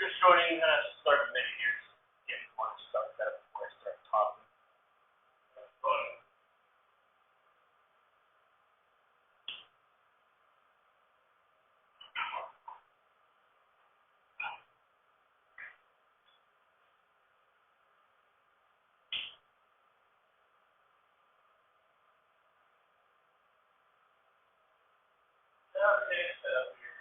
just showing how to start the menu here. Get one stuff that before I start talking. Okay, set up here.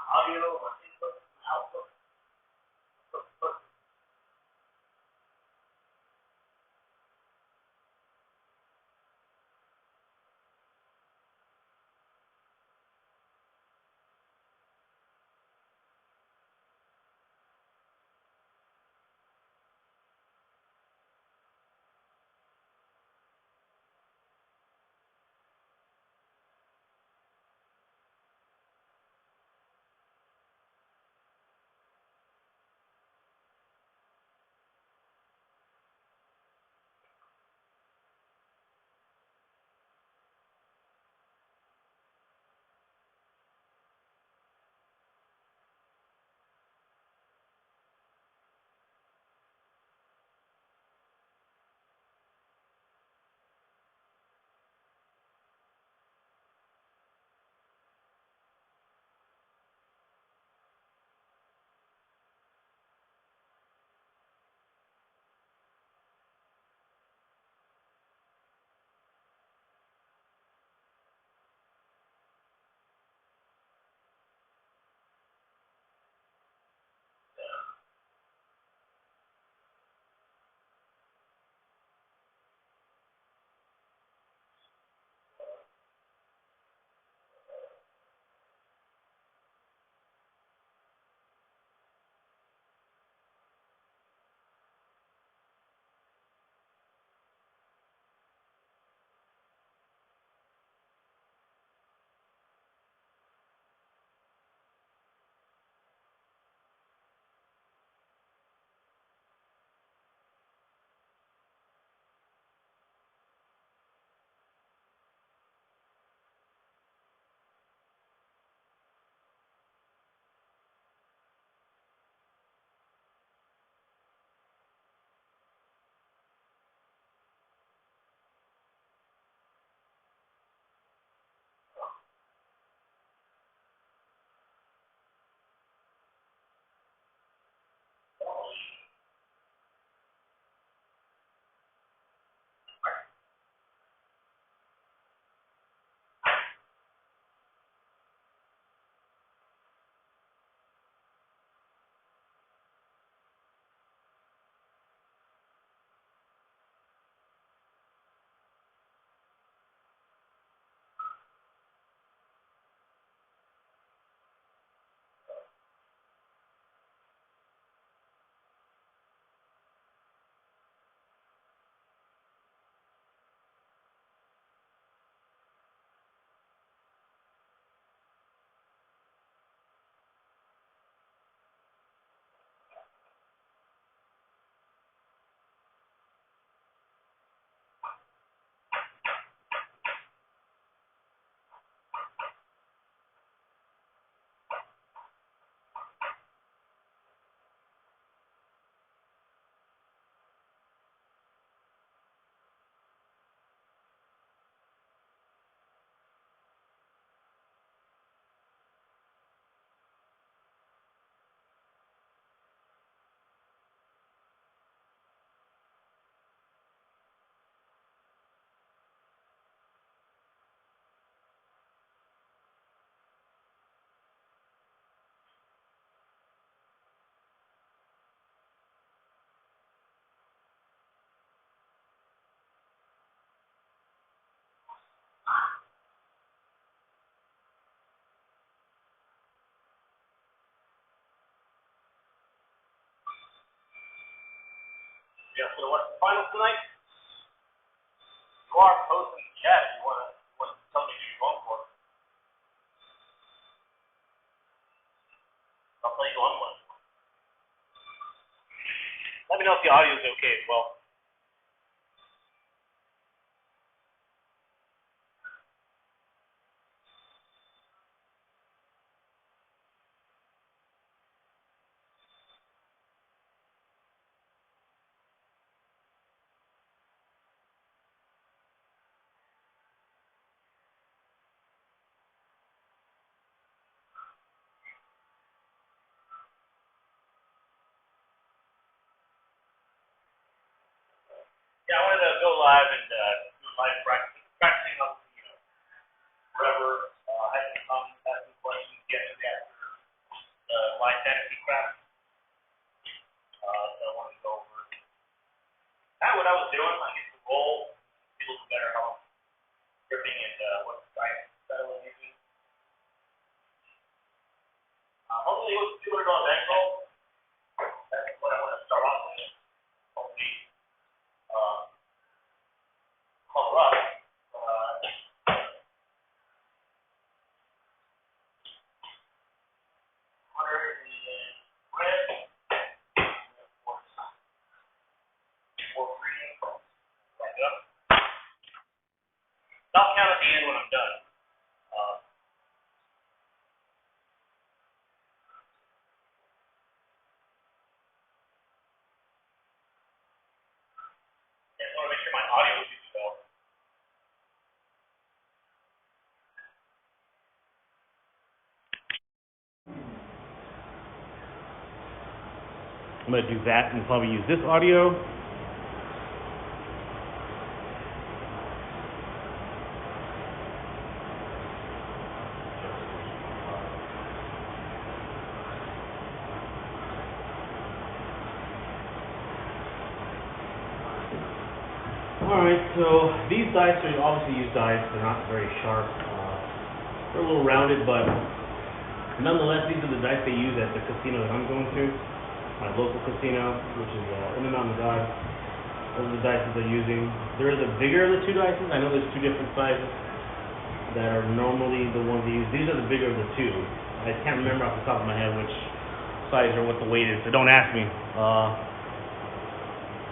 Audio, input, output. Yeah, so what's the final tonight? You are posting the chat if you want to tell me who you're going for. know if the audio is okay as well. Yeah, I wanted to go live and do a live practicing on, wherever I can come, ask some questions, get to the after the live fantasy craft. So I wanted to go over what I was doing. I get to roll, see a little better how I'm gripping and what dice style I'm using. Hopefully it was a $200 bankroll. That's what I want to start off with. Hopefully, call up. 100 in red, and of course, 4 green. Back up. I'll count at the end when I'm done. I just want to make sure my audio is good to go. I'm going to do that and probably use this audio. Alright, so these dice are obviously used dice. They're not very sharp. They're a little rounded, but nonetheless, these are the dice they use at the casino that I'm going to. My local casino, which is in the Mountain God. Those are the dice that they're using. There is a bigger of the two dice. I know there's two different sizes that are normally the ones they use. These are the bigger of the two. I can't remember off the top of my head which size or what the weight is, so don't ask me.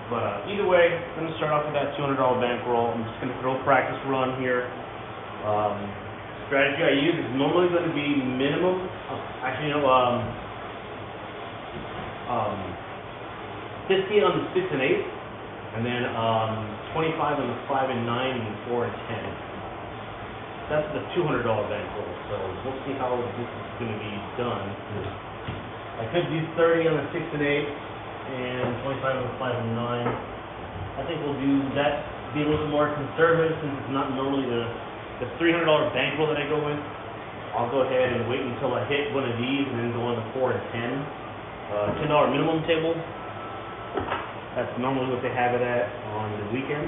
But either way, I'm going to start off with that $200 bankroll. I'm just going to throw a practice run here. Strategy I use is normally going to be minimum, 50 on the 6 and 8, and then 25 on the 5 and 9, and 4 and 10. That's the $200 bankroll, so we'll see how this is going to be done. I could do 30 on the 6 and 8, and 25 on the 5 and 9. I think we'll do that, be a little more conservative since it's not normally the $300 bankroll that I go with. I'll go ahead and wait until I hit one of these and then go on the 4 and 10. $10 minimum table. That's normally what they have it at on the weekend.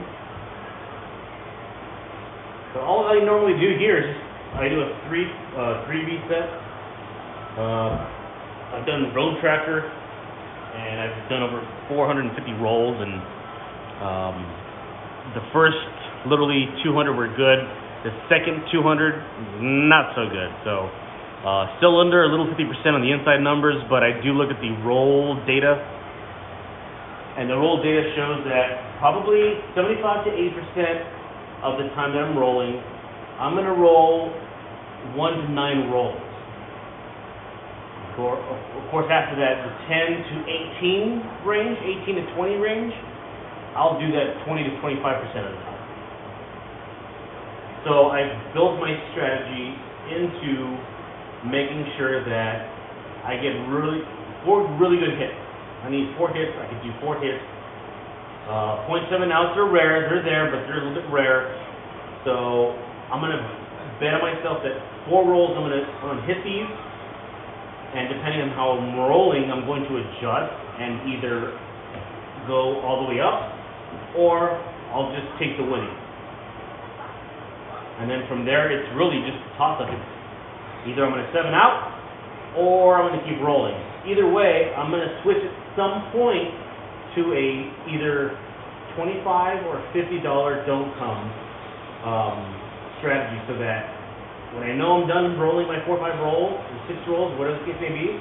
So all I normally do here is I do a three set. I've done Road Tracker, and I've done over 450 rolls, and the first literally 200 were good. The second 200 not so good. So still under a little 50% on the inside numbers, but I do look at the roll data, and the roll data shows that probably 75 to 80% of the time that I'm rolling, I'm going to roll 1 to 9 rolls. Of course, after that, the 10 to 18 range, 18 to 20 range, I'll do that 20 to 25% of the time. So I built my strategy into making sure that I get 4 really good hits. I need 4 hits. I could do 4 hits. 0.7 ounce are rare. They're there, but they're a little bit rare. So I'm going to bet on myself that 4 rolls I'm going to hit these. And depending on how I'm rolling, I'm going to adjust and either go all the way up, or I'll just take the winning. And then from there, it's really just a toss-up. Either I'm going to 7 out, or I'm going to keep rolling. Either way, I'm going to switch at some point to a either $25 or $50 don't come strategy, so that when I know I'm done rolling my 4 or 5 rolls, or 6 rolls, whatever the case may be,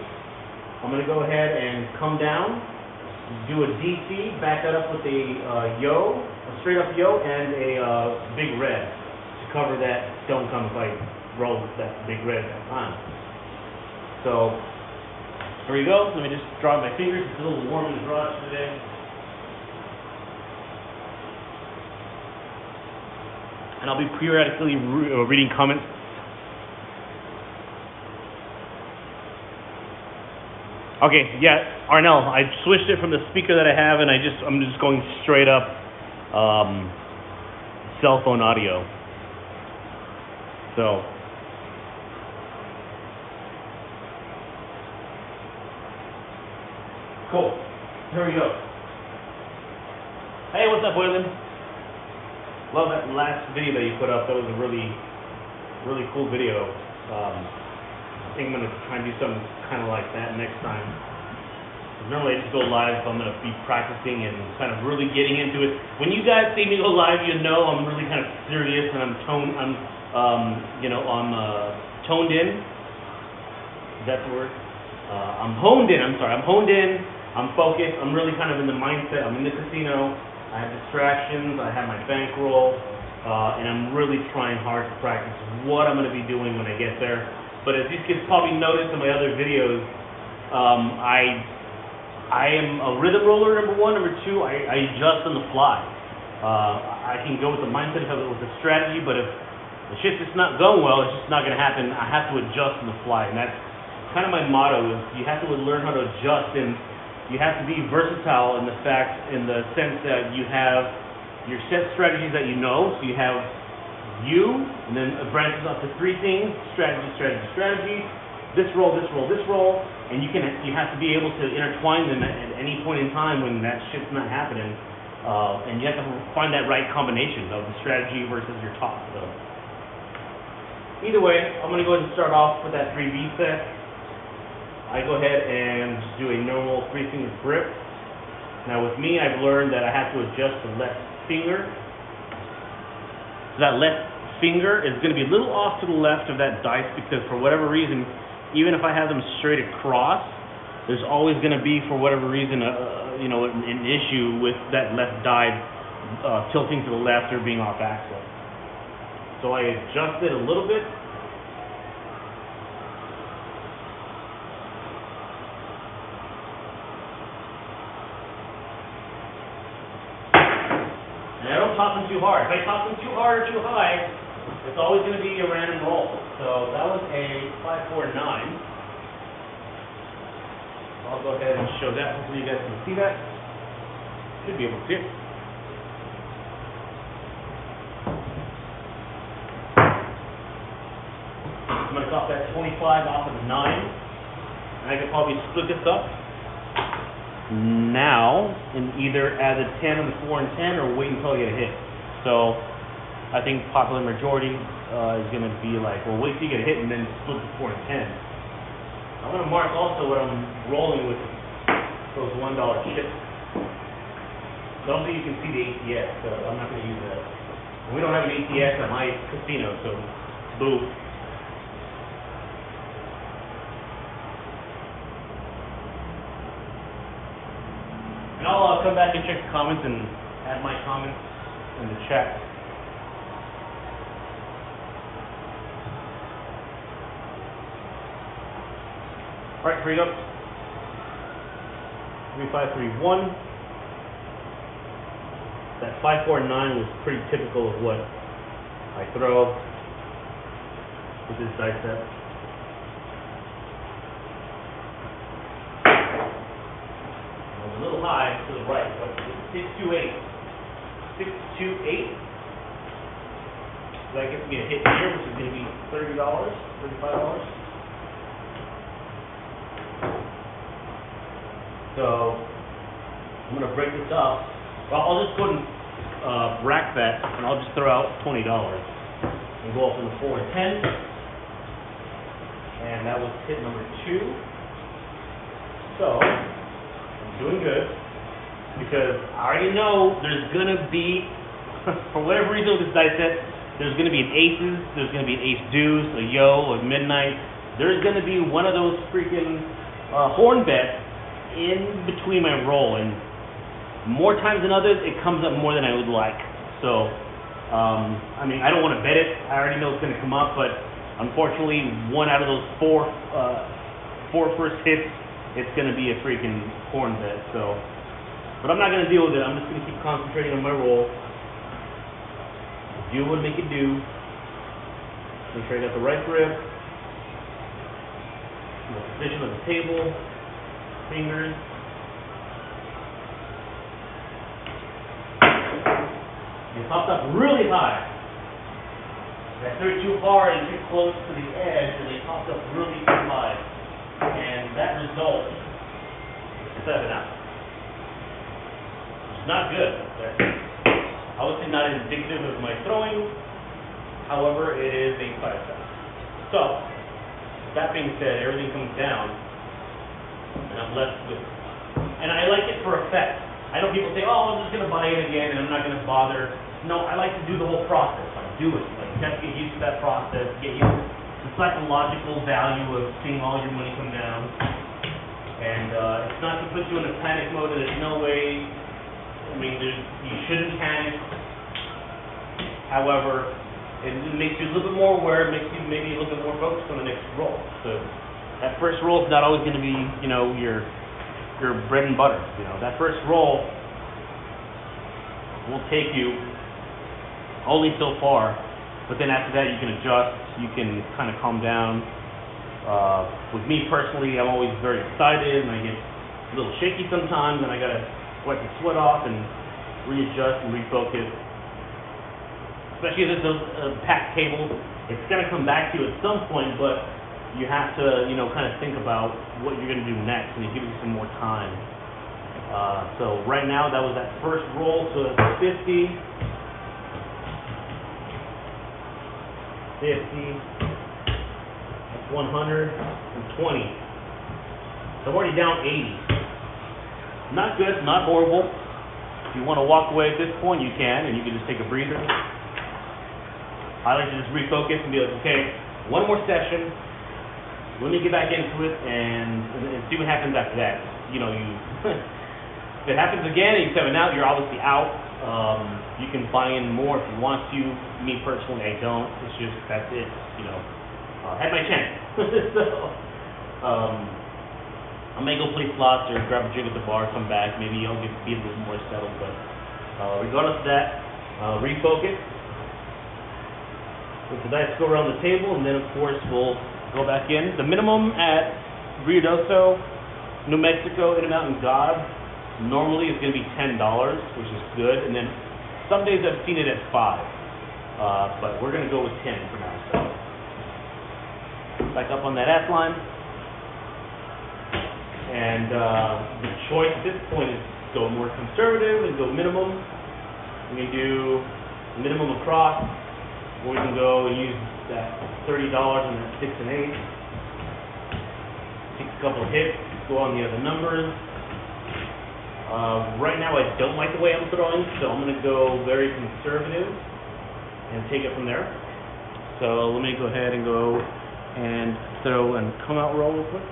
I'm going to go ahead and come down, do a DC, back that up with a yo, a straight up yo, and a big red to cover that don't come fight roll with that big red that time. So here we go. Let me just draw my fingers. It's a little warm in the garage today. And I'll be periodically reading comments. Okay, yeah, Arnell, I switched it from the speaker that I have, and I'm just going straight up cell phone audio. So cool. Here we go. Hey, what's up, Waylon? Love that last video that you put up. That was a really, really cool video. I think I'm going to try and do something kind of like that next time. Normally I just go live, so I'm going to be practicing and kind of really getting into it. When you guys see me go live, you know I'm really kind of serious and I'm toned in. Is that the word? I'm honed in. I'm honed in. I'm focused. I'm really kind of in the mindset. I'm in the casino. I have distractions. I have my bankroll, and I'm really trying hard to practice what I'm going to be doing when I get there. But as you can probably notice in my other videos, I am a rhythm roller, number one. Number two, I adjust on the fly. I can go with the mindset of it with a strategy, but if the shit's just not going well, it's just not going to happen. I have to adjust on the fly, and that's kind of my motto. Is you have to learn how to adjust, and you have to be versatile in the sense that you have your set strategies that you know. So you have and then it branches up to three things: strategy, this roll, and you have to be able to intertwine them at any point in time when that shit's not happening, and you have to find that right combination of the strategy versus your top. So either way, I'm going to go ahead and start off with that 3B set. I go ahead and just do a normal 3-finger grip. Now with me, I've learned that I have to adjust the left finger. So that left finger is going to be a little off to the left of that dice because for whatever reason, even if I have them straight across, there's always going to be, for whatever reason, an issue with that left die tilting to the left or being off axis. So I adjust it a little bit. And I don't toss them too hard. If I toss them too hard or too high, it's always going to be a random roll. So that was a 5-4-9. I'll go ahead and show that. Hopefully you guys can see that. Should be able to see it. I'm going to top that 25 off of the 9. And I could probably split this up now and either add a 10 on the 4 and 10 or wait until I get a hit. So I think popular majority is going to be like, well, wait till you get a hit and then split the 4 and 10. I'm going to mark also what I'm rolling with those $1 chips. Don't think you can see the ATS, so I'm not going to use that. We don't have an ATS at my casino, so boo. And I'll come back and check the comments and add my comments in the chat. Alright, here we go. 3-5-3-1. That 5-4-9 was pretty typical of what I throw with this dice set. It was a little high to the right, but it's 6-2-8. 6-2-8. So that gets me a hit here, which is going to be $30, $35. So I'm going to break this up. Well, I'll just go ahead and rack that, and I'll just throw out $20 and go up in the 4 and 10. And that was hit number 2. So I'm doing good because I already know there's going to be, for whatever reason with this dice set, there's going to be an aces, there's going to be an ace deuce, a yo, a midnight. There's going to be one of those freaking horn bets in between my roll, and more times than others, it comes up more than I would like. So, I mean, I don't want to bet it. I already know it's going to come up, but unfortunately, one out of those four first hits, it's going to be a freaking corn bet. So, but I'm not going to deal with it. I'm just going to keep concentrating on my roll. Do what make it do. Make sure I got the right grip. The position of the table, fingers. It popped up really high. I threw it too far and too close to the edge, and they popped up really too high. And that result is 7 out. Which is not good. That's obviously not indicative of my throwing. However, it is a 5-7. So, that being said, everything comes down, and I'm left with, and I like it for effect. I know people say, oh, I'm just going to buy it again, and I'm not going to bother. No, I like to do the whole process. Like, do it. Like, you have to get used to that process, get used to the psychological value of seeing all your money come down. And it's not to put you in a panic mode, and there's no way, I mean, you shouldn't panic. However, it makes you a little bit more aware, it makes you maybe a little bit more focused on the next roll. So that first roll is not always going to be, you know, your bread and butter. You know, that first roll will take you only so far, but then after that you can adjust, you can kind of calm down. With me personally, I'm always very excited, and I get a little shaky sometimes, and I got to wipe the sweat off and readjust and refocus. Especially if it's a packed table, it's going to come back to you at some point, but you have to, you know, kind of think about what you're going to do next, and it gives you some more time. So right now, that was that first roll, so it's 50, 100, and 20. So I'm already down 80. Not good, not horrible. If you want to walk away at this point, you can, and you can just take a breather. I like to just refocus and be like, okay, one more session. Let me get back into it and see what happens after that. You know, if it happens again and you 7 out, you're obviously out. You can buy in more if you want to. Me personally, I don't. It's just, that's it. You know, had my chance. So, I may go play slots or grab a drink at the bar, come back. Maybe I'll be a little more settled. But regardless of that, refocus. Let the dice go around the table, and then of course we'll go back in. The minimum at Ruidoso, New Mexico, Intermountain God, normally is going to be $10, which is good. And then some days I've seen it at $5, but we're going to go with 10 for now. So back up on that ass line, and the choice at this point is go more conservative and go minimum. We can do minimum across. Or we can go and use that $30 and that 6 and 8. Take a couple of hits, go on the other numbers. Right now I don't like the way I'm throwing, so I'm going to go very conservative and take it from there. So let me go ahead and go and throw and come out roll real quick.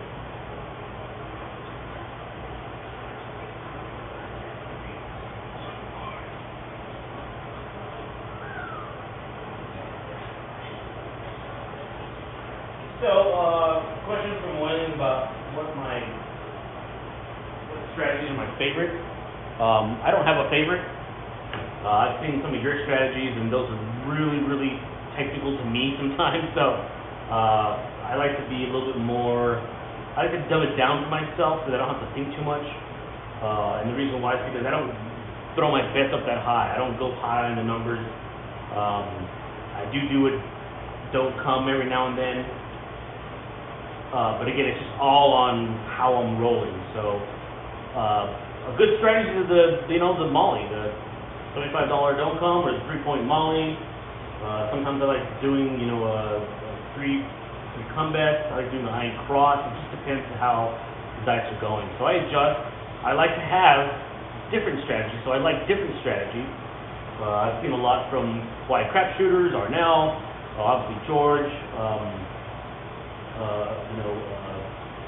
So, question from William about what strategies are my favorite. I don't have a favorite. I've seen some of your strategies, and those are really, really technical to me sometimes. So, I like to be a little bit more. I like to dumb it down for myself so that I don't have to think too much. And the reason why is because I don't throw my bets up that high. I don't go high in the numbers. I do it. Don't come every now and then. But again, it's just all on how I'm rolling. So, a good strategy is the Molly, the $25 don't come or the 3-point Molly. Sometimes I like doing, a three come bet. I like doing the high cross. It just depends on how the dice are going. So I adjust. I like to have different strategies. So I like different strategies. I've seen a lot from Quiet Crap Shooters, Arnell, obviously George.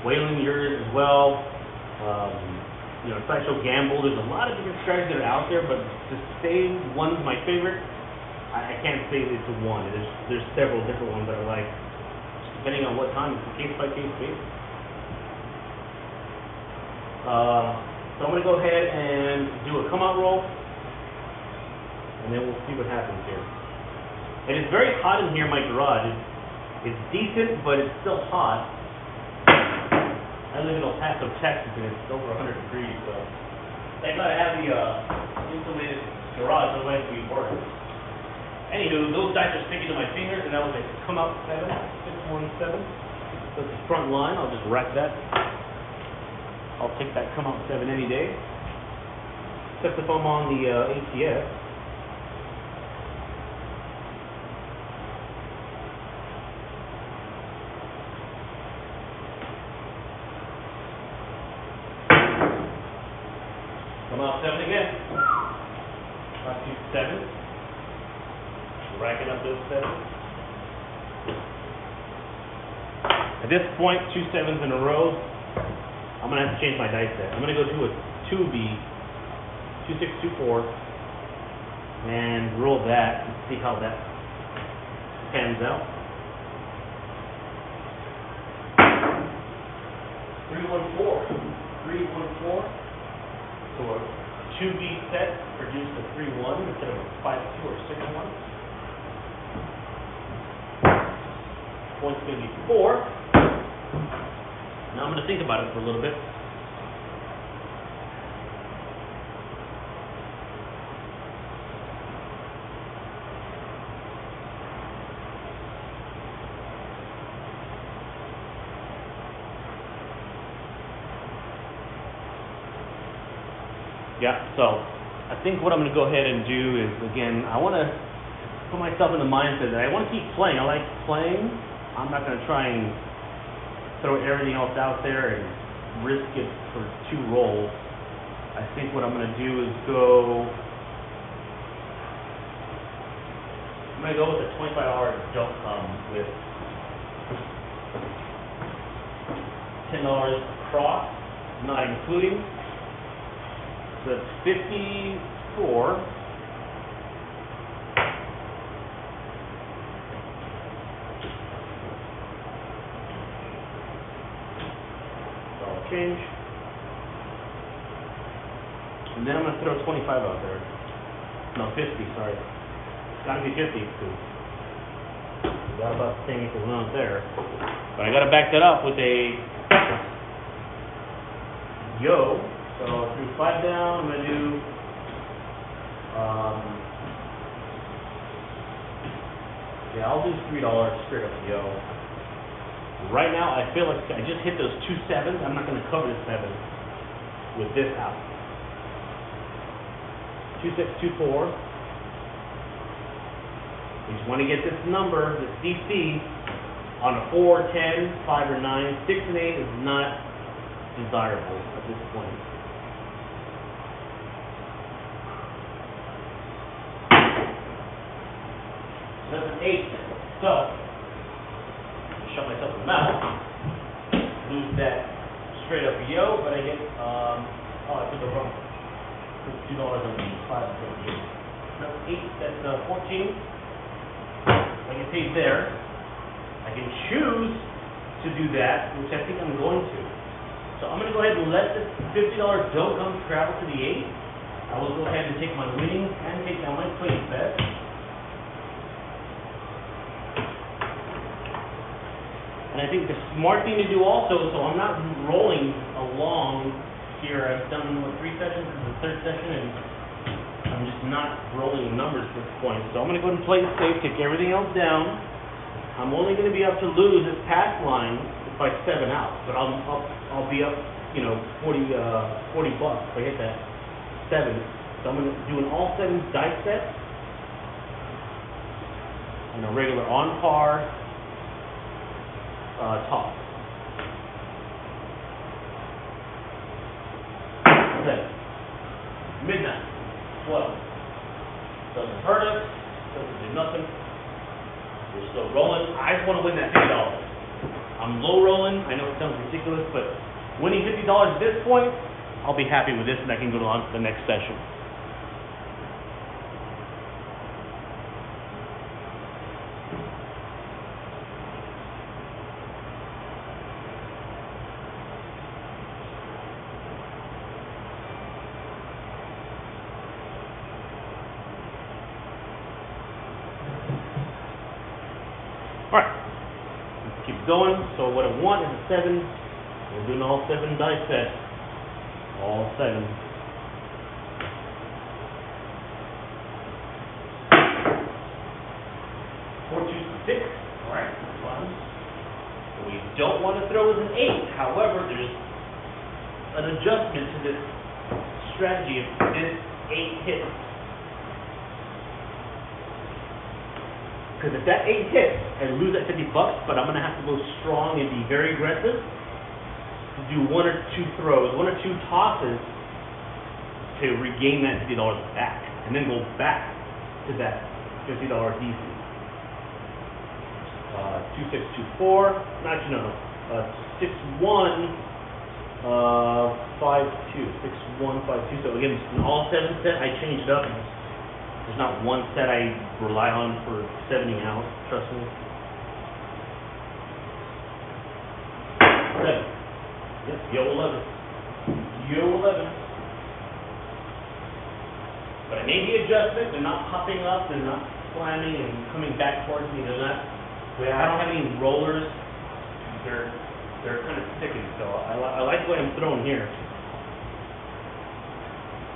Waylon, yours as well. You know, Sideshow Gamble, there's a lot of different strategies that are out there, but to say one's my favorite, I can't say it's one. There's several different ones that are like, depending on what time, it's a case-by-case basis. So I'm going to go ahead and do a come-out roll, and then we'll see what happens here. And it's very hot in here in my garage. It's decent, but it's still hot. I live in El Paso, Texas, and it's over 100 degrees, so I gotta have the insulated garage, otherwise we work. Anywho, those dice are sticking to my fingers, and that was a come-out 7, 617. So it's the front line. I'll just rack that. I'll take that come-out 7 any day, except if I'm on the ATS. Come out 7 again. Last two 7s. Racking up those 7s. At this point, 2 7s in a row. I'm gonna have to change my dice set. I'm gonna go to a 2B, 2 6 2 4, and roll that and see how that pans out. 3 1 4. 3 1 4. So a 2B set produced a 3 1 instead of a 5 2 or 6 1. Point's going to be 4. Now I'm going to think about it for a little bit. Yeah, so I think what I'm going to go ahead and do is, again, I want to put myself in the mindset that I want to keep playing. I like playing. I'm not going to try and throw everything else out there and risk it for 2 rolls. I think what I'm going to do is I'm going to go with a $25 don't come with $10 across, not including. So it's 54. Change. And then I'm going to throw 25 out there. No, 50, sorry. It's got to be 50 because we got about the same equal amount there. But I got to back that up with a yo. So I threw 5 down. I'm going to do I'll do $3 straight up yo. Right now, I feel like I just hit those 2 7s. I'm not going to cover the 7 with this out. 2 6 2 4. You just want to get this number, this DC, on a 4, 10, 5, or 9. 6 and 8 is not desirable at this point. 7, 8. So, shut myself in the mouth. Lose that straight up yo, but I get I took the wrong. $2 on the 5. No, 8. That's 14. I get paid there. I can choose to do that, which I think I'm going to. So I'm going to go ahead and let the $50 don't come travel to the 8. I will go ahead and take my winnings and take down my place bet. And I think the smart thing to do also, so I'm not rolling along here. I've done 3 sessions, this is the 3rd session, and I'm just not rolling numbers at this point. So I'm going to go ahead and play it safe, take everything else down. I'm only going to be up to lose this pass line if I 7 out, but I'll be up, you know, $40 if I hit that 7. So I'm going to do an all 7 dice set and a regular on par. Top. 7. Midnight. 12. Doesn't hurt us. Doesn't do nothing. We're still rolling. I just want to win that $50. I'm low rolling. I know it sounds ridiculous, but Winning $50 at this point, I'll be happy with this, and I can go on to the next session. Alright, let's keep going. So what I want is a 7. We're doing all 7 die sets. All 7. 4, 2, 6. Alright, that's fine. What we don't want to throw is an 8. However, there's an adjustment to this strategy if this 8 hits. Because if that 8 hits, I lose that $50, but I'm going to have to go strong and be very aggressive to do 1 or 2 throws, 1 or 2 tosses to regain that $50 back, and then go back to that $50 DC. 2, 6, 2, 4. Actually, no. 6, 1, 5, 2. 6, 1, 5, 2. So again, it's an all 7 set. I changed it up. There's not one set I rely on for 70 out, trust me. 7. Yep, yo 11. Yo 11. But I made the adjustment. They're not popping up. They're not slamming and coming back towards me. They're not. I don't have any rollers. They're kind of sticking. So I like the way I'm throwing here.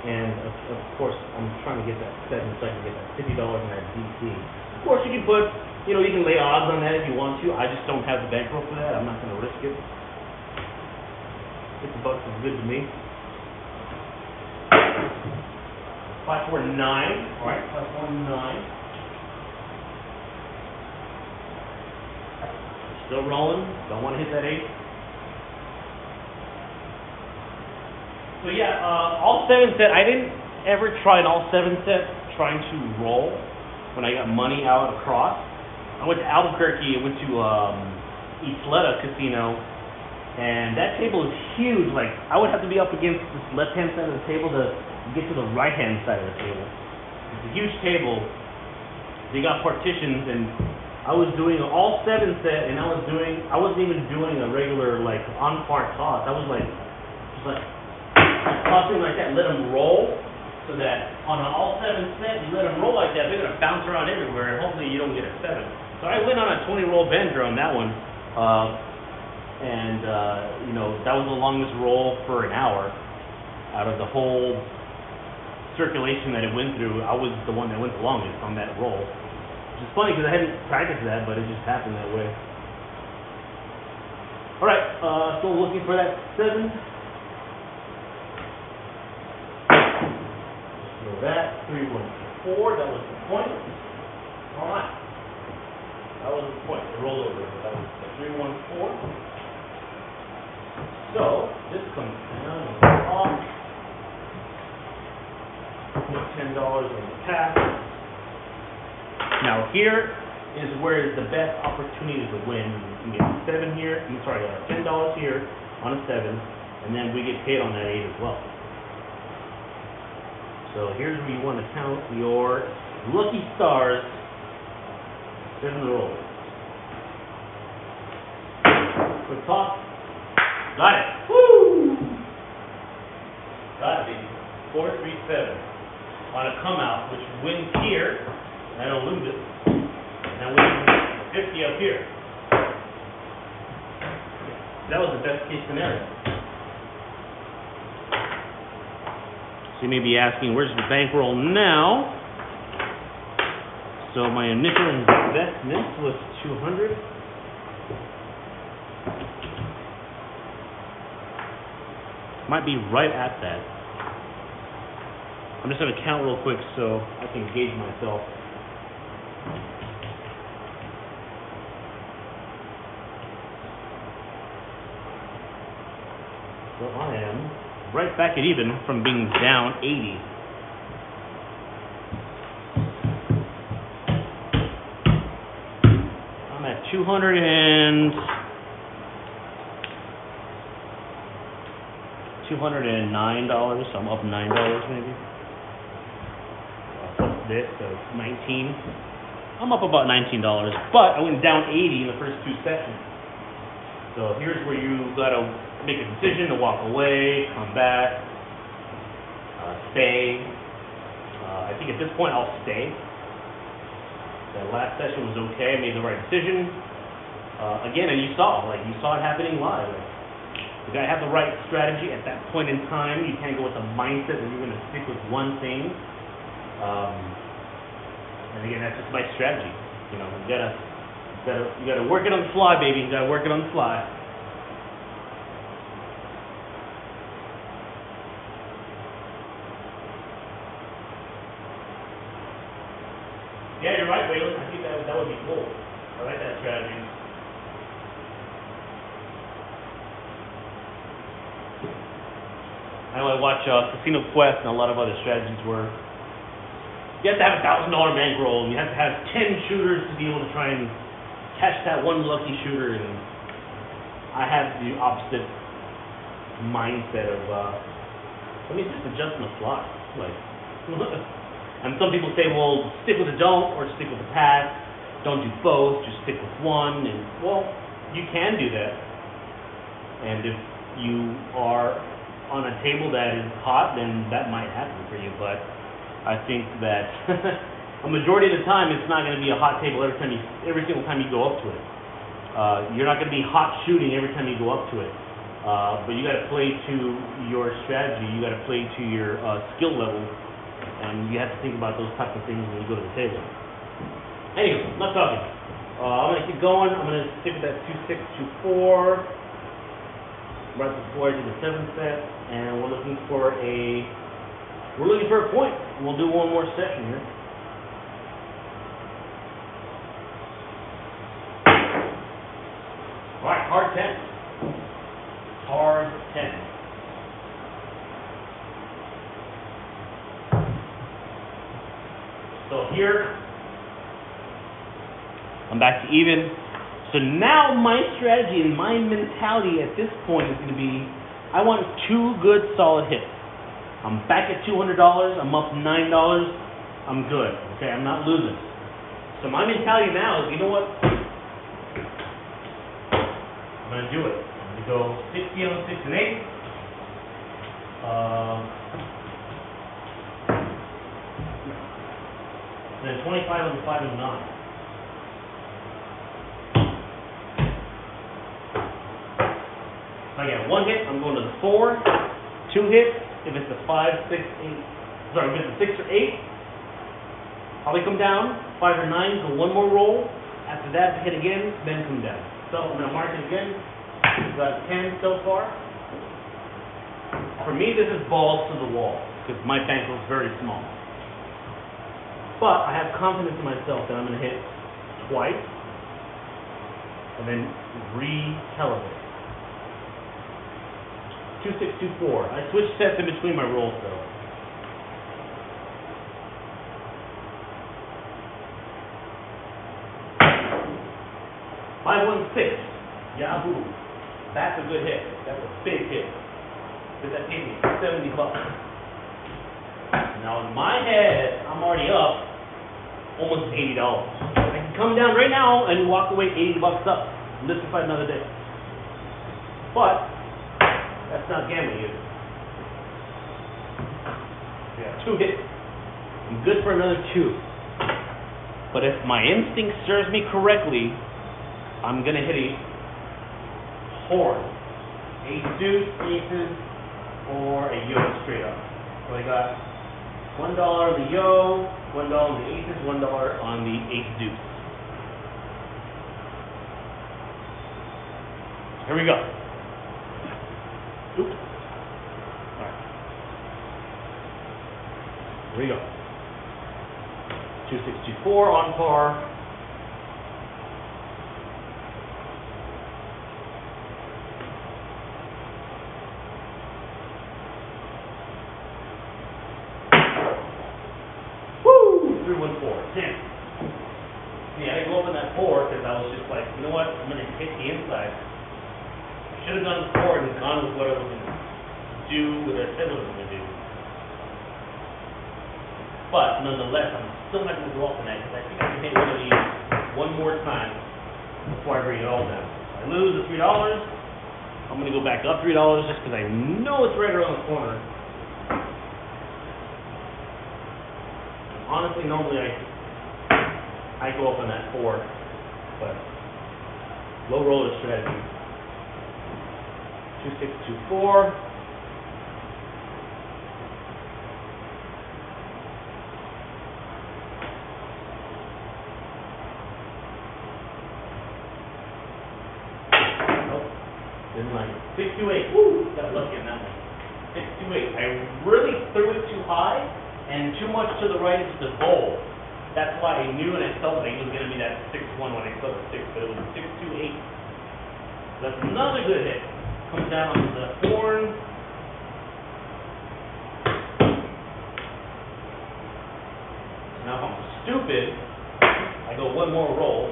And of course, I'm trying to get that 7 so I can get that $50 in that DC. Of course, you can put, you can lay odds on that if you want to. I just don't have the bankroll for that. I'm not going to risk it. $50 is good to me. 5, 4, 9. All right, 5, 4, 9. Still rolling. Don't want to hit that 8. So yeah, all 7 set. I didn't ever try an all 7 set trying to roll when I got money out across. I went to Albuquerque. I went to Isleta Casino, and that table is huge. Like I would have to be up against this left-hand side of the table to get to the right-hand side of the table. It's a huge table. They got partitions, and I was doing an all 7 set, and I wasn't even doing a regular like on par toss. I was like, just like. Tossing like that, let them roll, so that on an all 7 set, you let them roll like that, they're going to bounce around everywhere, and hopefully you don't get a 7. So I went on a 20-roll bender on that one, and that was the longest roll for an hour. Out of the whole circulation that it went through, I was the one that went the longest on that roll. Which is funny, because I hadn't practiced that, but it just happened that way. Alright, still looking for that 7. That 3, 1, 4, that was the point. Alright. That was the point. It rolled over. That was the 3, 1, 4. So this comes down and goes off. Put $10 on the pack. Now here is where is the best opportunity to win. You can get 7 here. $10 here on a 7, and then we get paid on that 8 as well. So here's where you want to count your lucky stars. 7 rolls. Quick toss. Got it. Woo! Got it, baby. 4, 3, 7. On a come out, which wins here, and I don't lose it. And I win 50 up here. That was the best case scenario. You may be asking, where's the bankroll now? So my initial investment was $200. Might be right at that. I'm just going to count real quick so I can gauge myself. So I am right back at even from being down 80. I'm at 200 and $209, so I'm up $9 maybe. Plus this, so it's 19. I'm up about $19, but I went down 80 in the first 2 sessions. So here's where you gotta make a decision to walk away, come back, stay. I think at this point I'll stay. That last session was okay. I made the right decision. Again, and you saw it happening live. You gotta have the right strategy at that point in time. You can't go with the mindset that you're gonna stick with one thing. And again, that's just my strategy. You know, you gotta work it on the fly, baby. You gotta work it on the fly. Yeah, you're right, Waylon. I think that would be cool. I like that strategy. I know I watch Casino Quest and a lot of other strategies where you have to have $1,000 bankroll and you have to have 10 shooters to be able to try and catch that one lucky shooter. And I have the opposite mindset of let me just adjust on the fly. Like, and some people say, well, stick with the don't or stick with the pass. Don't do both. Just stick with one. And well, you can do that. And if you are on a table that is hot, then that might happen for you. But I think that a majority of the time, it's not going to be a hot table every single time you go up to it. You're not going to be hot shooting every time you go up to it. But you got to play to your strategy. You got to play to your skill level, and you have to think about those types of things when you go to the table. Anyway, enough talking. I'm going to keep going. I'm going to stick with that 2-6, 2-4. Right before I do the 7th set, and we're looking for a point. We'll do one more session here. All right, hard 10. Hard 10. So here, I'm back to even. So now my strategy and my mentality at this point is going to be, I want 2 good solid hits. I'm back at $200. I'm up $9. I'm good. Okay, I'm not losing. So my mentality now is, you know what? I'm going to do it. I'm going to go 60 on 6 and 8. Then 25 on the 5 and 9. I got 1 hit, I'm going to the 4, 2 hits, if it's a 5, 6, 8, sorry, if it's a 6 or 8, probably come down, 5 or 9, go 1 more roll, after that, hit again, then come down. So I'm going to mark it again, we've got 10 so far. For me, this is balls to the wall, because my bankroll is very small. But I have confidence in myself that I'm going to hit twice, and then re-calibrate. 2, 6, 2, 4. I switch sets in between my rolls though. $5, 1, 6. Yahoo! That's a good hit. That's a big hit. Because that paid me $70. Now in my head, I'm already up almost $80. I can come down right now and walk away $80 up. Live to fight another day. But that's not gambling either. Yeah, 2 hits. I'm good for another 2. But if my instinct serves me correctly, I'm going to hit a horn. Ace deuce, aces, or a yo straight up. So I got $1 on the yo, $1 on the aces, $1 on the ace deuce. Here we go. Oops. Alright. Here we go. 2, 6, 2, 4 on par. Woo! 3, 1, 4. 10. Yeah, I didn't go up on that 4 because I was just like, you know what? I'm going to hit the inside. Should have done the 4 and gone with what I was going to do. do what I said I was going to do. But nonetheless, I'm still not going to go off tonight because I think I can hit one of these one more time before I bring it all down. If I lose the $3, I'm going to go back up $3 just because I know it's right around the corner. Honestly, normally I go up on that 4, but low roller strategy. 2624. Nope, didn't like it. 628. Woo! Got lucky on that one. 628. I really threw it too high and too much to the right into the bowl. That's why I knew and I felt like it was going to be that 6-1 when I saw the 6, but it was 6-2-8. That's another good hit. Comes down on the horn. Now if I'm stupid, I go one more roll.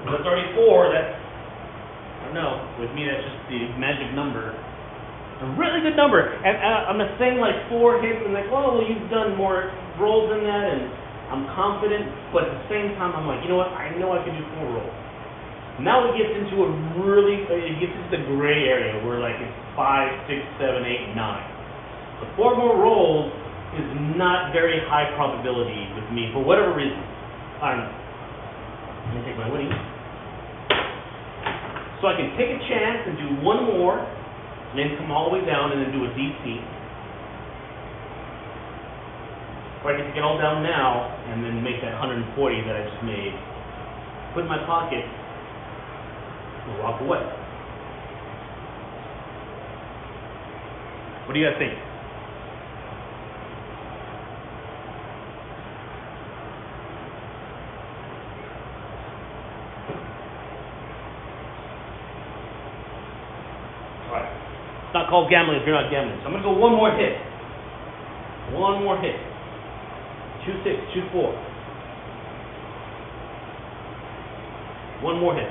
That's already 4. That's, I don't know, with me that's just the magic number. A really good number. And I'm not saying like 4 hits and like, oh, well, you've done more rolls than that, and I'm confident, but at the same time, I'm like, you know what? I know I can do 4 rolls. Now it gets into it gets into the gray area where like it's 5, 6, 7, 8, 9. So 4 more rolls is not very high probability with me for whatever reason. I don't know. I'm gonna take my winnings. So I can take a chance and do 1 more, and then come all the way down and then do a DC. Or I can take it all down now and then make that 140 that I just made, put in my pocket, and walk away. What do you guys think? Alright. It's not called gambling if you're not gambling. So I'm going to go 1 more hit. 1 more hit. 2-6, 2-4. 1 more hit.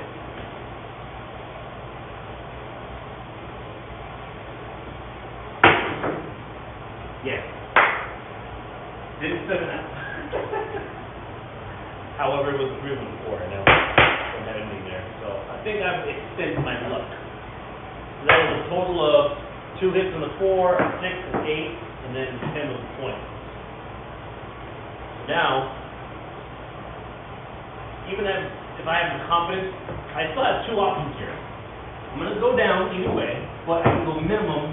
Yes. Didn't set it up. However, it was 3 of them before. I know. From that ending there. So I think I've extended my luck. So that was a total of 2 hits on the 4, a 6, an 8, and then 10 was the point. Now, even if I have the confidence, I still have 2 options here. I'm going to go down either way, but I can go minimum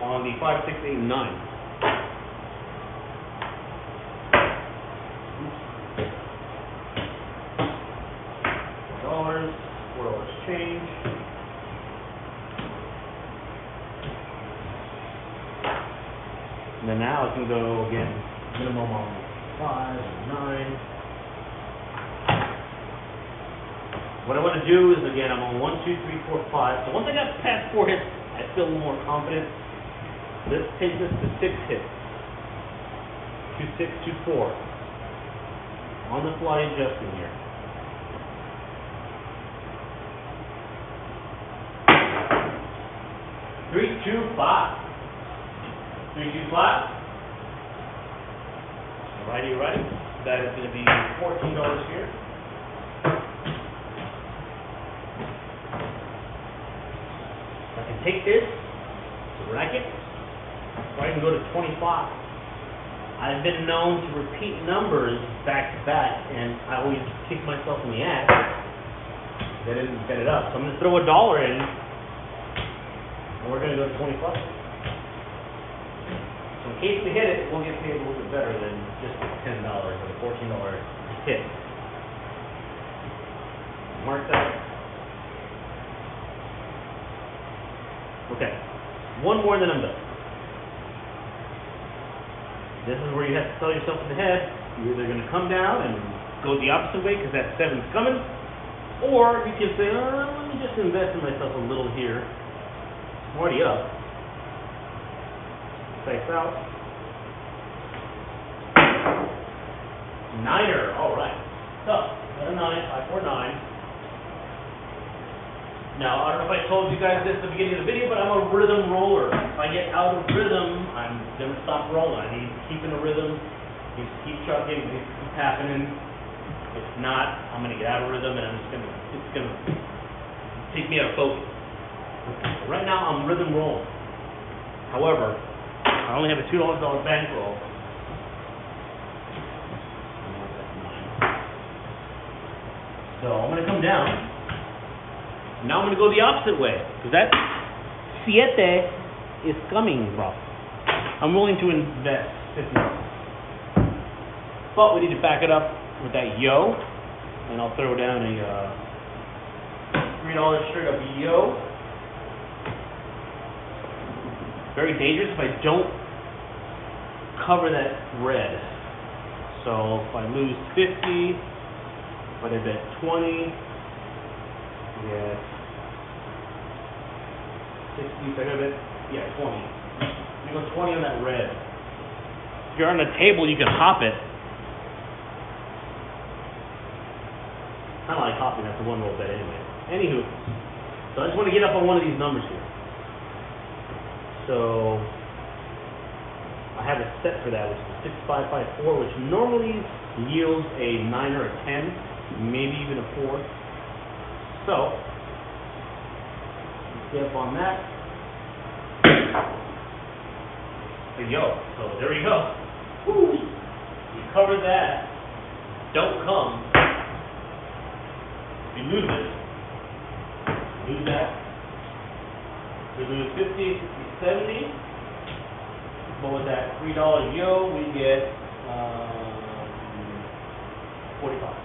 on the 5, 6, 8, and 9. $4 change. And then now I can go again. Minimum on 5 and 9. What I want to do is, again, I'm on 1, 2, 3, 4, 5. So once I got past 4 hits, I feel a little more confident. Let's take this to 6 hits. 2, 6, 2, 4. On the fly adjusting here. 3, 2, 5. 3, 2, 5. Righty, righty. That is going to be $14 here. I can take this to racket, or I can go to 25. I've been known to repeat numbers back to back, and I always kick myself in the ass. That didn't get it up. So I'm going to throw $1 in, and we're going to go to 25. So in case we hit it, we'll get paid a little bit better than just $10 or the $14 hit. Mark that. Okay. 1 more, then I'm done. This is where you have to tell yourself in the head, you're either going to come down and go the opposite way because that 7's coming, or you can say, oh, let me just invest in myself a little here. I'm already up. Face out. 9er, alright. So, got a 9, 5, 4, 9. Now, I don't know if I told you guys this at the beginning of the video, but I'm a rhythm roller. If I get out of rhythm, I'm gonna stop rolling. I need to keep in a rhythm, need to keep trucking, need to keep happening. If not, I'm gonna get out of rhythm and it's gonna take me out of focus. Right now, I'm rhythm rolling. However, I only have a $2 bankroll. So I'm gonna come down. Now I'm going to go the opposite way, because that siete is coming, bro. I'm willing to invest $50. But we need to back it up with that yo, and I'll throw down a $3 straight up yo. Very dangerous if I don't cover that red. So if I lose 50, but I bet 20, yeah. 60, so I got a bit, yeah, 20. You go 20 on that red. If you're on the table, you can hop it. I don't like hopping after one roll bet anyway. Anywho, so I just want to get up on one of these numbers here. So I have a set for that, which is 6554, which normally yields a 9 or a 10, maybe even a 4. So let's get up on that. There you go. So there we go. Woo! We covered that. Don't come. We lose it. Lose that. We lose 50, 60, 70. But with that $3 yo, we get 45.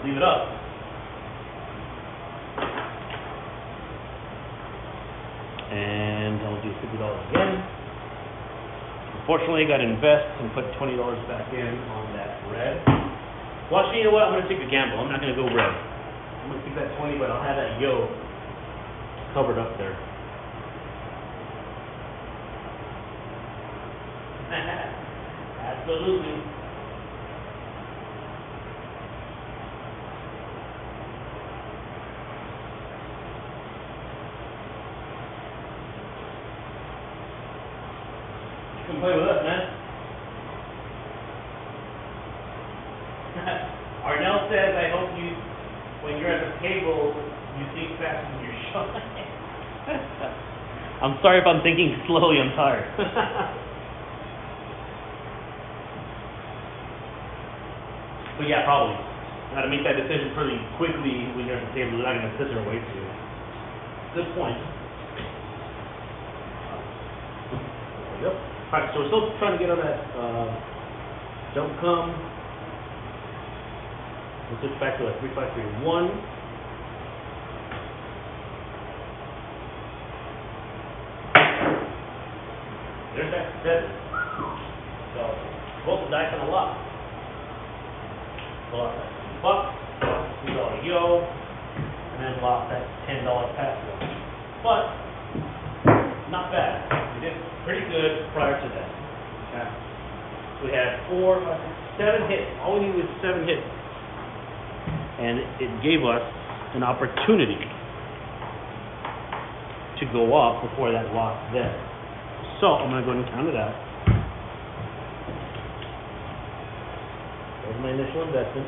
Leave it up. And I'll do $50 again. Unfortunately, I got to invest and put $20 back in on that red. Well, actually, you know what? I'm going to take a gamble. I'm not going to go red. I'm going to keep that 20, but I'll have that yo covered up there. Absolutely. Come play with us, man. Arnell says, I hope you, when you're at the table, you think faster than you're showing. I'm sorry if I'm thinking slowly, I'm tired. But yeah, probably. Got to make that decision pretty quickly when you're at the table. You're not going to sit there and wait for you. Good point. There we go. Alright, so we're still trying to get on that don't come. We'll switch back to a 3-5-3-1. There's that 7. So both the dice on a lot. Lost that $2, $2 yo, and then lost that $10 pass. But not bad. We did pretty good prior to that. Okay. We had 4, 5, 6, 7 hits. All we needed was 7 hits. And it gave us an opportunity to go up before that loss there. So I'm going to go ahead and count it out. There's my initial investment.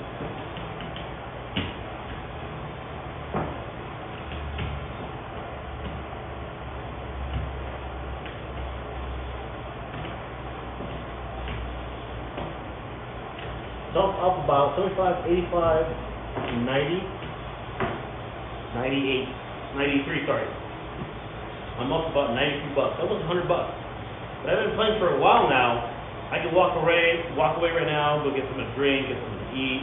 So up about 75, 85, 90, 98, 93, sorry. I'm up about $92, almost $100. But I've been playing for a while now. I can walk away right now, go get something to drink, get something to eat,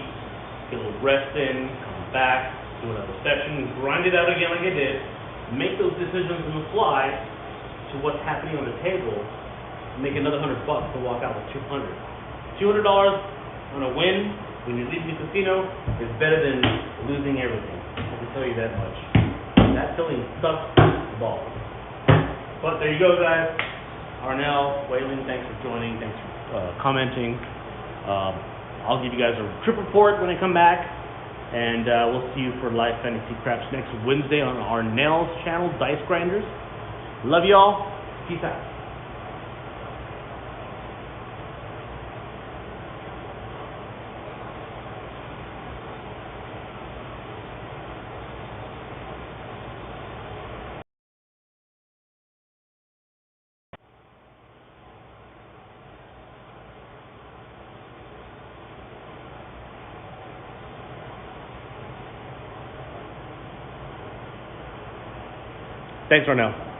get a little rest in, come back, do another session, grind it out again like I did, make those decisions on the fly to what's happening on the table, and make another $100 to walk out with $200. $200 on a win when you leave the casino is better than losing everything. I can tell you that much. That feeling sucks the ball. But there you go, guys. Arnell, Waylon, thanks for joining. Thanks for commenting. I'll give you guys a trip report when I come back, and we'll see you for live fantasy craps next Wednesday on our Nails channel, Dice Grinders. Love y'all. Peace out. Thanks, Arnell.